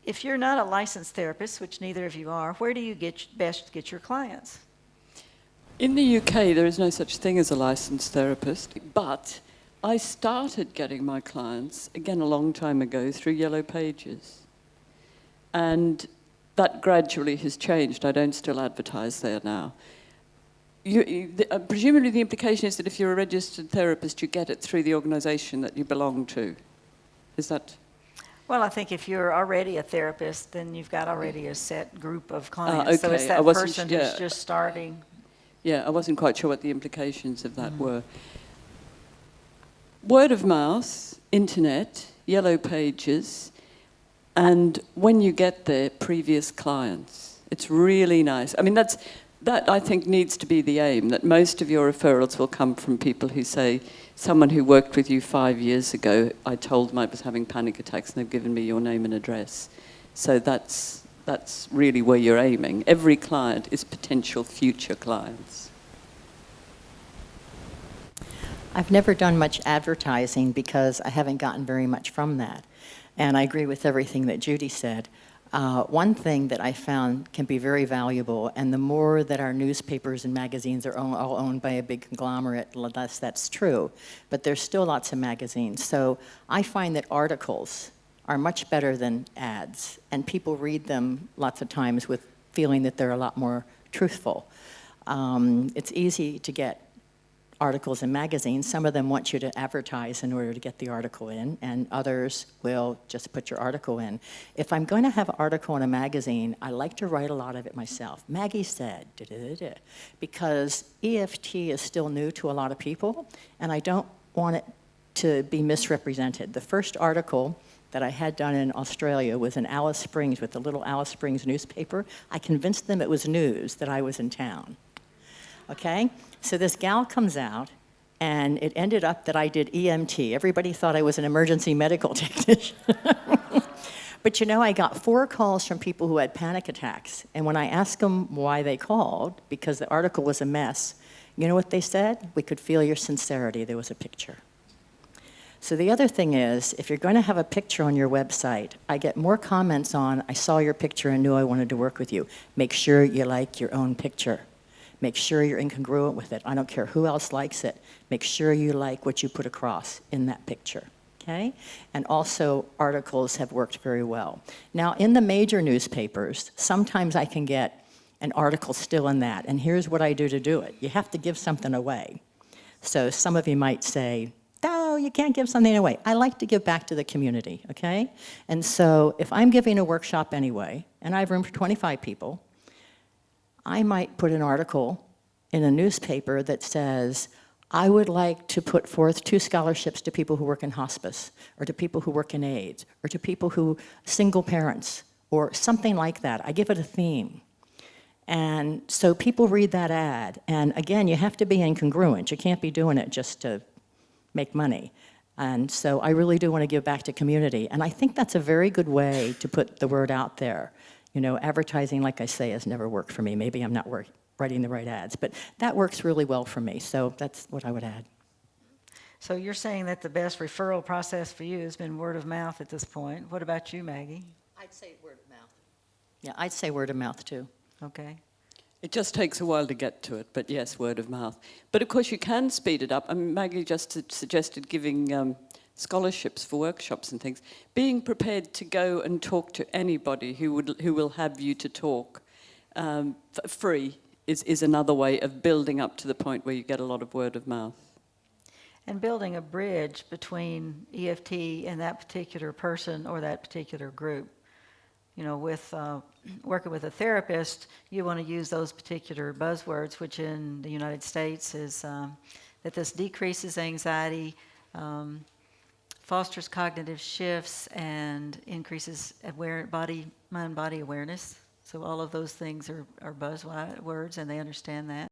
if you're not a licensed therapist, which neither of you are, where do you best get your clients? In the UK, there is no such thing as a licensed therapist, but I started getting my clients, again a long time ago, through Yellow Pages. And that gradually has changed. I don't still advertise there now. Presumably the implication is that if you're a registered therapist, you get it through the organisation that you belong to. Is that... Well, I think if you're already a therapist, then you've got already a set group of clients. So Okay. it's that person who's just starting. Yeah, I wasn't quite sure what the implications of that were. Word of mouth, internet, Yellow Pages, and when you get there, previous clients. It's really nice. I mean, that I think needs to be the aim, that most of your referrals will come from people who say, someone who worked with you 5 years ago, I told them I was having panic attacks and they've given me your name and address. So that's really where you're aiming. Every client is potential future clients. I've never done much advertising because I haven't gotten very much from that. And I agree with everything that Judy said. One thing that I found can be very valuable, and the more that our newspapers and magazines are all owned by a big conglomerate, that's true. But there's still lots of magazines. So I find that articles are much better than ads, and people read them lots of times with feeling that they're a lot more truthful. It's easy to get articles in magazines. Some of them want you to advertise in order to get the article in, and others will just put your article in. If I'm going to have an article in a magazine, I like to write a lot of it myself. Maggie said, because EFT is still new to a lot of people, and I don't want it to be misrepresented. The first article that I had done in Australia was in Alice Springs with the little Alice Springs newspaper. I convinced them it was news that I was in town. Okay? So this gal comes out, and it ended up that I did EMT. Everybody thought I was an emergency medical technician. But you know, I got 4 calls from people who had panic attacks. And when I asked them why they called, because the article was a mess, you know what they said? We could feel your sincerity. There was a picture. So the other thing is, if you're going to have a picture on your website, I get more comments on, I saw your picture and knew I wanted to work with you. Make sure you like your own picture. Make sure you're incongruent with it. I don't care who else likes it. Make sure you like what you put across in that picture, okay? And also, articles have worked very well. Now, in the major newspapers, sometimes I can get an article still in that, and here's what I do to do it. You have to give something away. So some of you might say, no, you can't give something away. I like to give back to the community, okay? And so if I'm giving a workshop anyway, and I have room for 25 people, I might put an article in a newspaper that says, I would like to put forth 2 scholarships to people who work in hospice, or to people who work in AIDS, or to people who, single parents, or something like that. I give it a theme. And so people read that ad, and again, you have to be incongruent. You can't be doing it just to make money. And so I really do want to give back to community. And I think that's a very good way to put the word out there. You know, advertising, like I say, has never worked for me. Maybe I'm not writing the right ads, but that works really well for me. So that's what I would add. So you're saying that the best referral process for you has been word of mouth at this point. What about you, Maggie? I'd say word of mouth. Yeah, I'd say word of mouth too. Okay. It just takes a while to get to it, but yes, word of mouth. But of course you can speed it up. I mean, Maggie just suggested giving scholarships for workshops and things. Being prepared to go and talk to anybody who will have you to talk free is another way of building up to the point where you get a lot of word of mouth. And building a bridge between EFT and that particular person or that particular group. You know, with working with a therapist, you want to use those particular buzzwords, which in the United States is that this decreases anxiety, fosters cognitive shifts, and increases mind-body awareness. So all of those things are buzzwords, and they understand that.